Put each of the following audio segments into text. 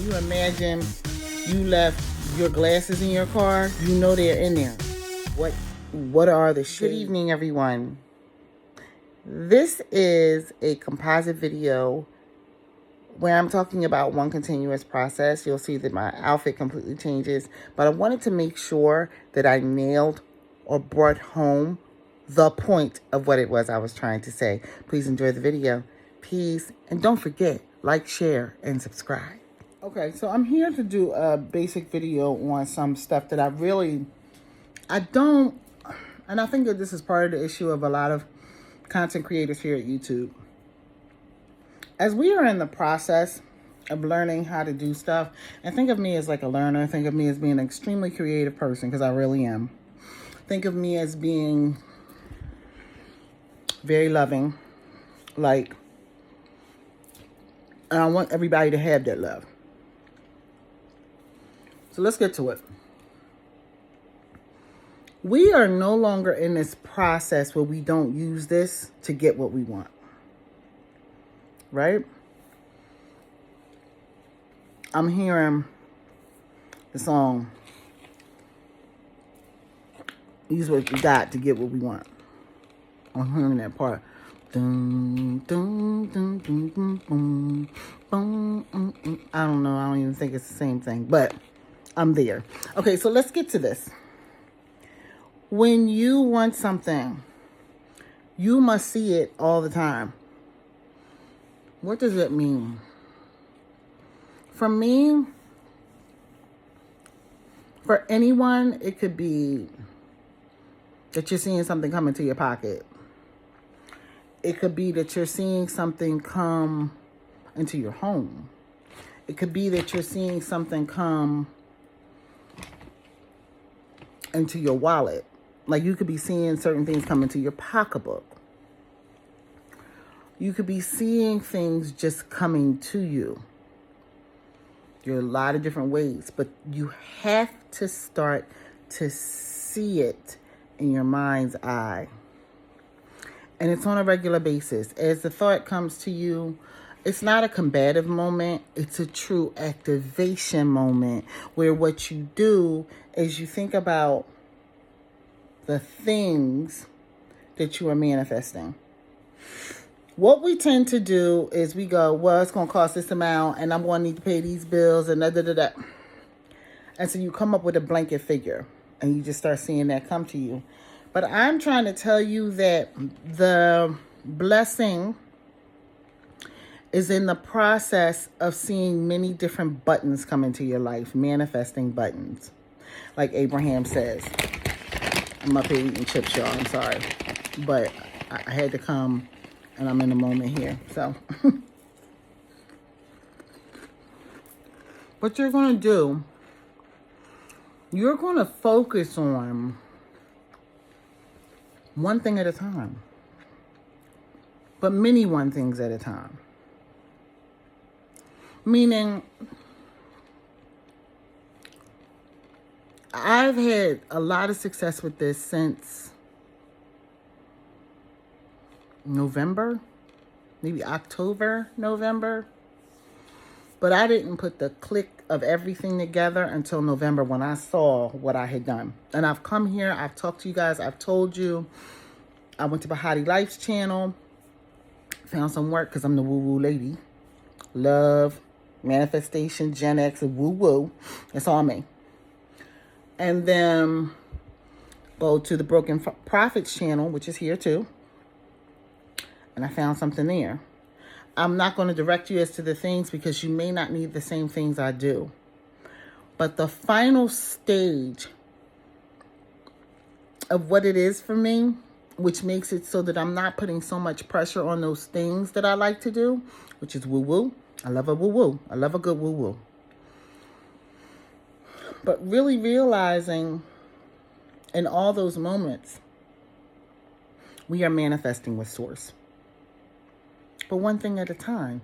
you imagine you left your glasses in your car, you know they're in there. What are the shades? Good evening, everyone. This is a composite video where I'm talking about one continuous process. You'll see that my outfit completely changes, but I wanted to make sure that I nailed or brought home the point of what it was I was trying to say. Please enjoy the video. Peace. And don't forget, like, share, and subscribe. Okay, so I'm here to do a basic video on some stuff that I don't, and I think that this is part of the issue of a lot of content creators here at YouTube. As we are in the process of learning how to do stuff, and think of me as like a learner, think of me as being an extremely creative person, because I really am. Think of me as being very loving, and I want everybody to have that love. So let's get to it. We are no longer in this process where we don't use this to get what we want. Right? I'm hearing the song, use what you got to get what we want. I'm hearing that part. Dun, dun, dun, dun, dun, boom, boom, I don't know. I don't even think it's the same thing, but I'm there. Okay, so let's get to this. When you want something, you must see it all the time. What does it mean? For me, for anyone, it could be that you're seeing something come into your pocket. It could be that you're seeing something come into your home. It could be that you're seeing something come into your wallet. Like you could be seeing certain things come into your pocketbook. You could be seeing things just coming to you. There are a lot of different ways, but you have to start to see it in your mind's eye. And it's on a regular basis. As the thought comes to you, it's not a combative moment. It's a true activation moment where what you do is you think about the things that you are manifesting. What we tend to do is we go, well, it's going to cost this amount and I'm going to need to pay these bills and da. And so you come up with a blanket figure and you just start seeing that come to you. But I'm trying to tell you that the blessing is in the process of seeing many different buttons come into your life, manifesting buttons. Like Abraham says. I'm up here eating chips, y'all. I'm sorry. But I had to come and I'm in the moment here. So what you're going to do, you're going to focus on one thing at a time, but many one things at a time. Meaning, I've had a lot of success with this since November, maybe October, November. But I didn't put the click of everything together until November when I saw what I had done. And I've come here, I've talked to you guys, I've told you. I went to Bahati Life's channel, found some work because I'm the woo-woo lady. Love, manifestation, Gen X, and woo-woo. That's all me. And then go to the Broken Prophets channel, which is here too. And I found something there. I'm not going to direct you as to the things because you may not need the same things I do. But the final stage of what it is for me, which makes it so that I'm not putting so much pressure on those things that I like to do, which is woo-woo. I love a woo-woo. I love a good woo-woo. But really realizing in all those moments, we are manifesting with Source. But one thing at a time.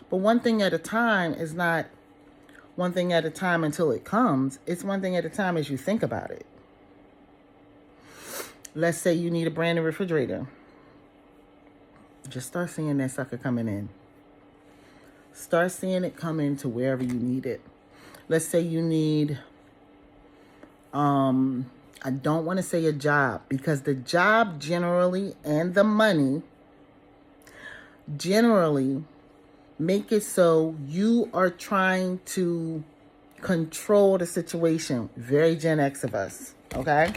But one thing at a time is not one thing at a time until it comes. It's one thing at a time as you think about it. Let's say you need a brand new refrigerator. Just start seeing that sucker coming in. Start seeing it come into wherever you need it. Let's say you need, I don't want to say a job, because the job generally and the money generally make it so you are trying to control the situation. Very Gen X of us, okay?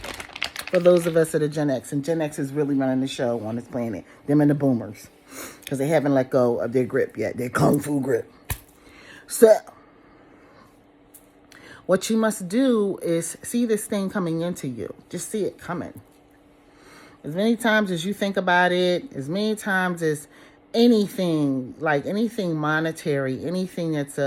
For those of us that are Gen X, and Gen X is really running the show on this planet, them and the boomers, because they haven't let go of their grip yet, their kung fu grip. So, what you must do is see this thing coming into you. Just see it coming. As many times as you think about it, as many times as anything, like anything monetary, anything that's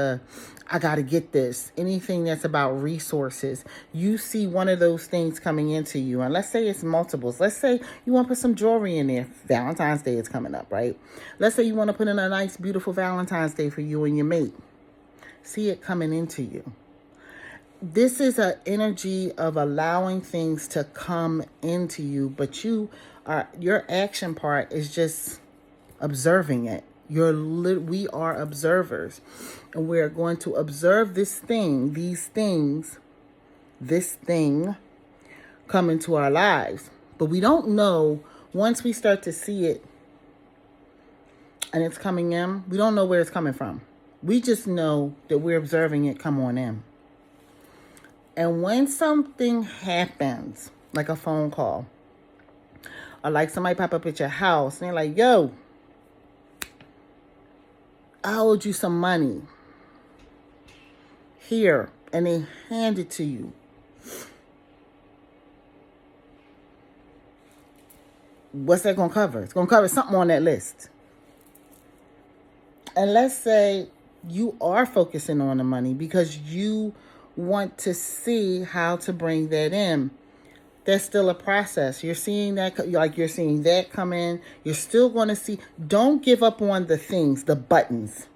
I got to get this, anything that's about resources, you see one of those things coming into you. And let's say it's multiples. Let's say you want to put some jewelry in there. Valentine's Day is coming up, right? Let's say you want to put in a nice, beautiful Valentine's Day for you and your mate. See it coming into you. This is an energy of allowing things to come into you, but your action part is just observing it. We are observers, and we are going to observe this thing come into our lives. But we don't know, once we start to see it and it's coming in, we don't know where it's coming from. We just know that we're observing it come on in. And when something happens, like a phone call, or like somebody pop up at your house and they're like, yo, I owed you some money. Here. And they hand it to you. What's that going to cover? It's going to cover something on that list. And let's say you are focusing on the money because you want to see how to bring that in. There's still a process. You're seeing that, like you're seeing that come in. You're still going to see. Don't give up on the things, the buttons.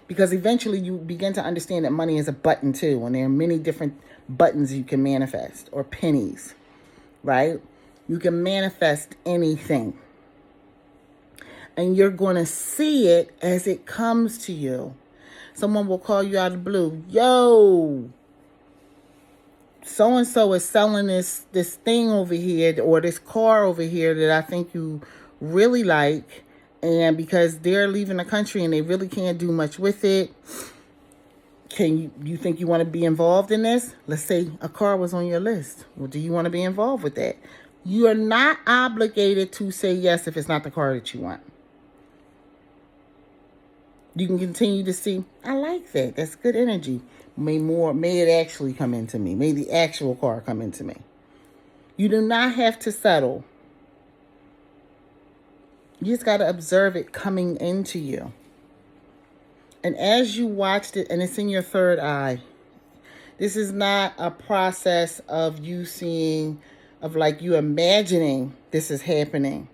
Because eventually you begin to understand that money is a button too. And there are many different buttons you can manifest, or pennies, right? You can manifest anything. And you're going to see it as it comes to you. Someone will call you out of the blue. Yo, so-and-so is selling this thing over here, or this car over here that I think you really like. And because they're leaving the country and they really can't do much with it, you think you want to be involved in this? Let's say a car was on your list. Well, do you want to be involved with that? You are not obligated to say yes if it's not the car that you want. You can continue to see, I like that. That's good energy. May it actually come into me. May the actual car come into me. You do not have to settle. You just got to observe it coming into you. And as you watched it, and it's in your third eye, this is not a process of you seeing, of like you imagining this is happening.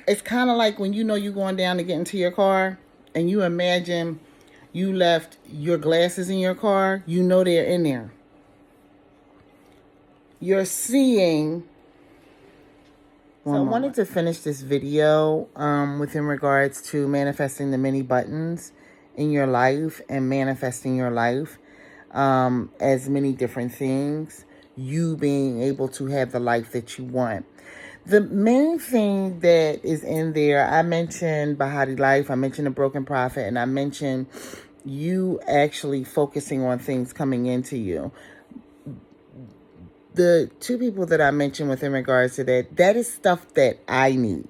It's kind of like when you know you're going down to get into your car and you imagine you left your glasses in your car. You know they're in there. You're seeing. So I wanted to finish this video within regards to manifesting the many buttons in your life and manifesting your life as many different things. You being able to have the life that you want. The main thing that is in there, I mentioned Bahati Life, I mentioned the Broken Prophet, and I mentioned you actually focusing on things coming into you. The two people that I mentioned within regards to that is stuff that I need,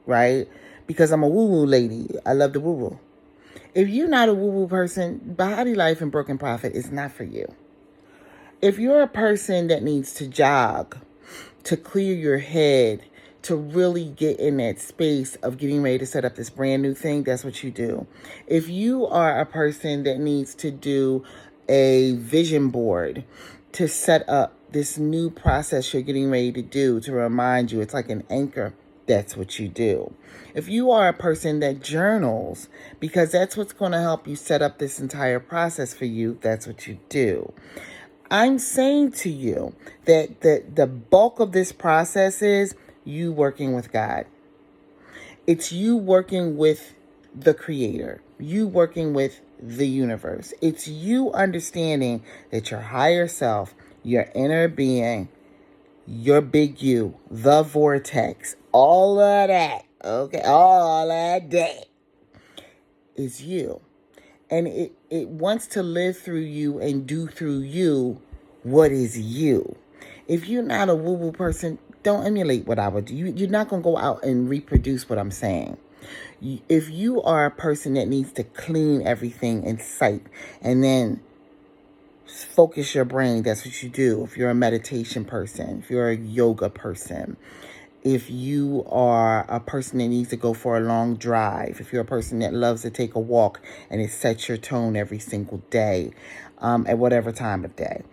right? Because I'm a woo-woo lady. I love the woo-woo. If you're not a woo-woo person, Bahati Life and Broken Prophet is not for you. If you're a person that needs to jog, to clear your head, to really get in that space of getting ready to set up this brand new thing, that's what you do. If you are a person that needs to do a vision board to set up this new process you're getting ready to do, to remind you, it's like an anchor, that's what you do. If you are a person that journals, because that's what's going to help you set up this entire process for you, that's what you do. I'm saying to you that the bulk of this process is you working with God. It's you working with the creator, you working with the universe. It's you understanding that your higher self, your inner being, your big you, the vortex, all of that, okay, all of that is you. And it wants to live through you and do through you what is you. If you're not a woo-woo person, don't emulate what I would do. You're not going to go out and reproduce what I'm saying. If you are a person that needs to clean everything in sight and then focus your brain, that's what you do. If you're a meditation person, if you're a yoga person, if you are a person that needs to go for a long drive, if you're a person that loves to take a walk and it sets your tone every single day, at whatever time of day,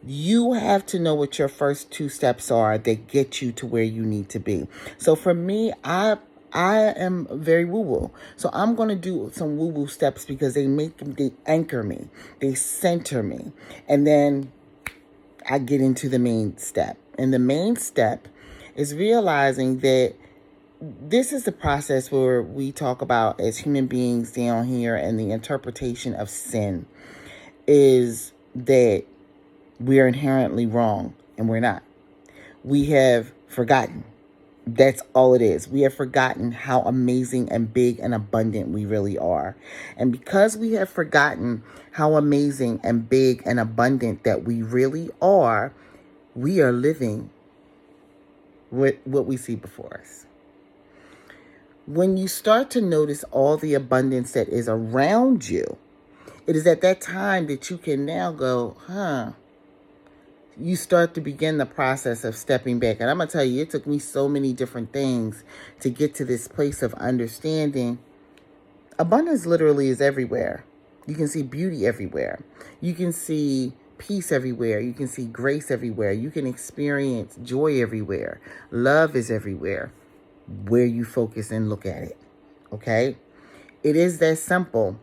you have to know what your first 2 steps are that get you to where you need to be. So for me, I am very woo-woo. So I'm going to do some woo-woo steps because they anchor me. They center me. And then I get into the main step. And the main step is realizing that this is the process where we talk about as human beings down here, and the interpretation of sin is that we are inherently wrong, and we're not. We have forgotten. That's all it is. We have forgotten how amazing and big and abundant we really are. And because we have forgotten how amazing and big and abundant that we really are, we are living with what we see before us. When you start to notice all the abundance that is around you, it is at that time that you can now go, you start to begin the process of stepping back. And I'm going to tell you, it took me so many different things to get to this place of understanding. Abundance literally is everywhere. You can see beauty everywhere. You can see peace everywhere. You can see grace everywhere. You can experience joy everywhere. Love is everywhere where you focus and look at it. Okay? It is that simple.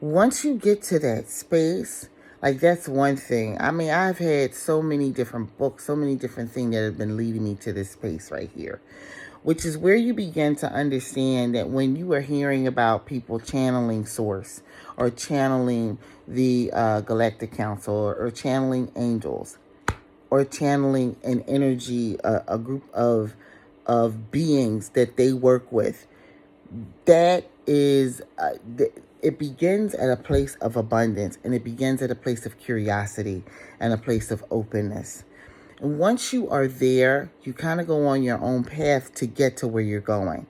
Once you get to that space, like, that's one thing. I mean, I've had so many different books, so many different things that have been leading me to this space right here, which is where you begin to understand that when you are hearing about people channeling Source or channeling the Galactic Council or channeling angels or channeling an energy, a group of beings that they work with, that is... it begins at a place of abundance, and it begins at a place of curiosity and a place of openness. And once you are there, you kind of go on your own path to get to where you're going.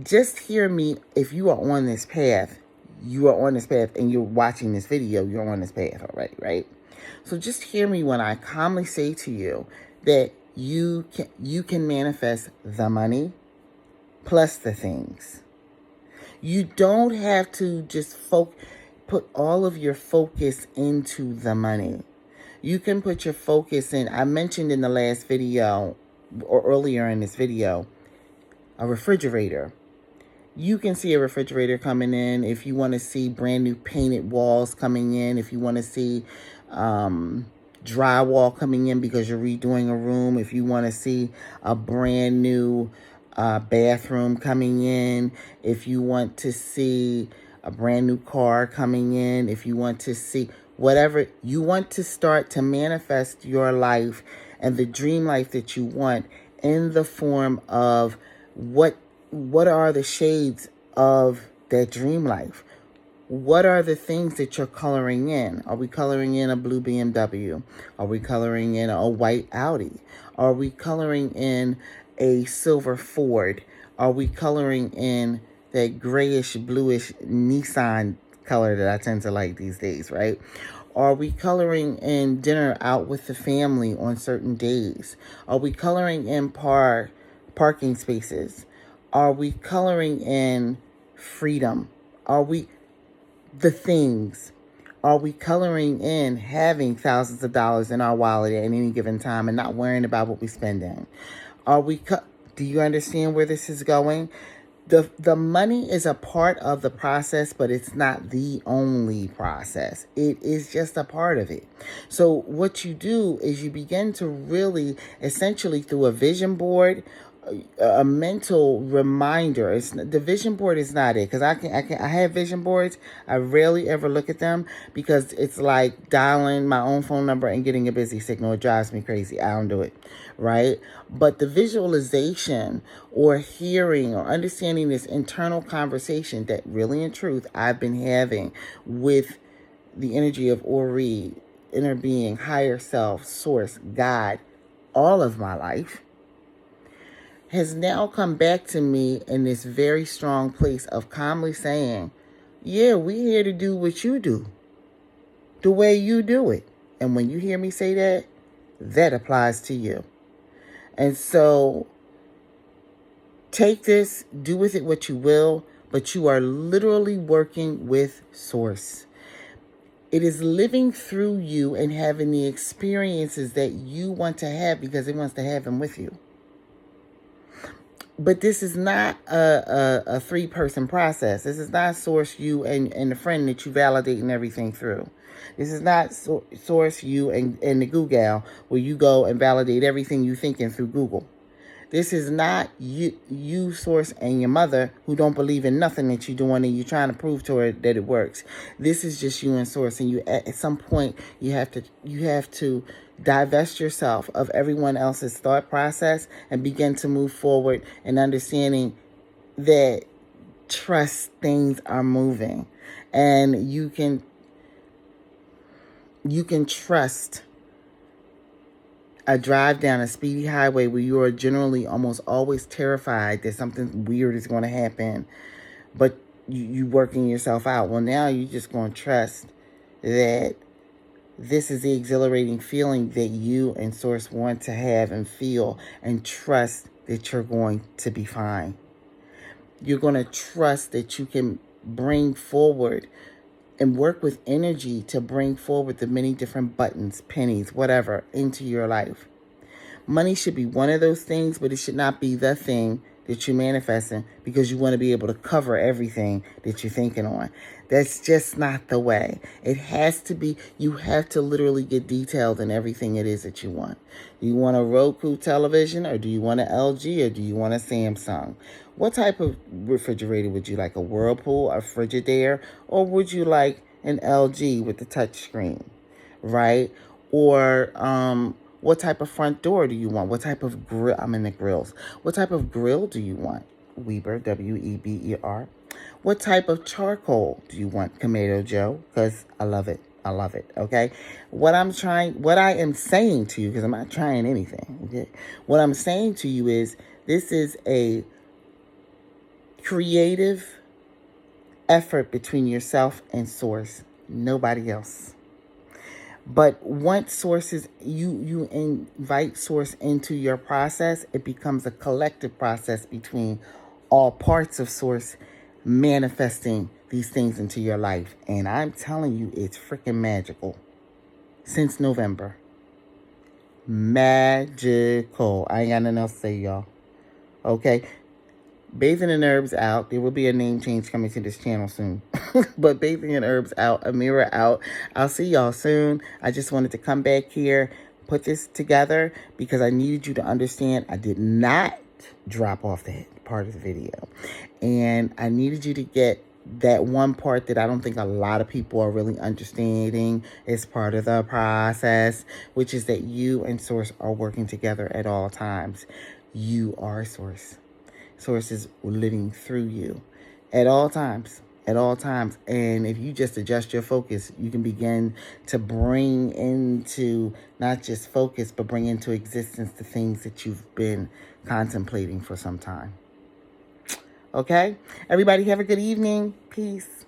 Just hear me. If you are on this path, you are on this path, and you're watching this video, you're on this path already, right? So just hear me when I calmly say to you that you can manifest the money plus the things. You don't have to just put all of your focus into the money. You can put your focus in, I mentioned in the last video, or earlier in this video, a refrigerator. You can see a refrigerator coming in. If you want to see brand new painted walls coming in, if you want to see drywall coming in because you're redoing a room, if you want to see a brand new bathroom coming in, if you want to see a brand new car coming in, if you want to see whatever you want to start to manifest your life and the dream life that you want in the form of what are the shades of that dream life? What are the things that you're coloring in? Are we coloring in a blue BMW? Are we coloring in a white Audi? Are we coloring in a silver Ford? Are we coloring in that grayish, bluish Nissan color that I tend to like these days, right? Are we coloring in dinner out with the family on certain days? Are we coloring in parking spaces? Are we coloring in freedom? Are we the things? Are we coloring in having thousands of dollars in our wallet at any given time and not worrying about what we spend in? Are we? Do you understand where this is going? The money is a part of the process, but it's not the only process. It is just a part of it. So what you do is you begin to really, essentially through a vision board, a mental reminder. It's the vision board is not it, because I have vision boards. I rarely ever look at them because it's like dialing my own phone number and getting a busy signal. It drives me crazy. I don't do it, right? But the visualization or hearing or understanding this internal conversation that really in truth I've been having with the energy of Ori, inner being, higher self, source, God, all of my life, has now come back to me in this very strong place of calmly saying, yeah, we're here to do what you do, the way you do it. And when you hear me say that, that applies to you. And so take this, do with it what you will, but you are literally working with Source. It is living through you and having the experiences that you want to have because it wants to have them with you. But this is not a three-person process. This is not Source, you, and the friend that you validating everything through. This is not Source, you, and the Google where you go and validate everything you thinking through Google. This is not you, Source, and your mother who don't believe in nothing that you're doing and you're trying to prove to her that it works. This is just you and Source, and you at some point you have to divest yourself of everyone else's thought process and begin to move forward and understanding that trust things are moving, and you can trust a drive down a speedy highway where you are generally almost always terrified that something weird is going to happen, but you working yourself out. Well, now you're just going to trust that this is the exhilarating feeling that you and Source want to have and feel, and trust that you're going to be fine. You're going to trust that you can bring forward and work with energy to bring forward the many different buttons, pennies, whatever, into your life. Money should be one of those things, but it should not be the thing that you're manifesting because you want to be able to cover everything that you're thinking on. That's just not the way. It has to be, you have to literally get detailed in everything it is that you want. Do you want a Roku television, or do you want an LG, or do you want a Samsung? What type of refrigerator would you like? A Whirlpool, a Frigidaire, or would you like an LG with the touch screen, right? Or what type of front door do you want? What type of grill? I'm in the grills. What type of grill do you want? Weber, Weber. What type of charcoal do you want? Tomato Joe, because I love it. I love it, okay? What I am saying to you, because I'm not trying anything, okay? What I'm saying to you is this is a creative effort between yourself and Source, nobody else. But once Sources, you invite Source into your process, it becomes a collective process between all parts of Source manifesting these things into your life. And I'm telling you, it's freaking magical. Since November. Magical. I ain't got nothing else to say, y'all. Okay? Bathing in Herbs out. There will be a name change coming to this channel soon. But Bathing in Herbs out. Amira out. I'll see y'all soon. I just wanted to come back here, put this together, because I needed you to understand I did not drop off that part of the video. And I needed you to get that one part that I don't think a lot of people are really understanding as part of the process, which is that you and Source are working together at all times. You are Source. Source is living through you at all times. At all times. And if you just adjust your focus, you can begin to bring into not just focus, but bring into existence the things that you've been contemplating for some time. Okay? Everybody have a good evening. Peace.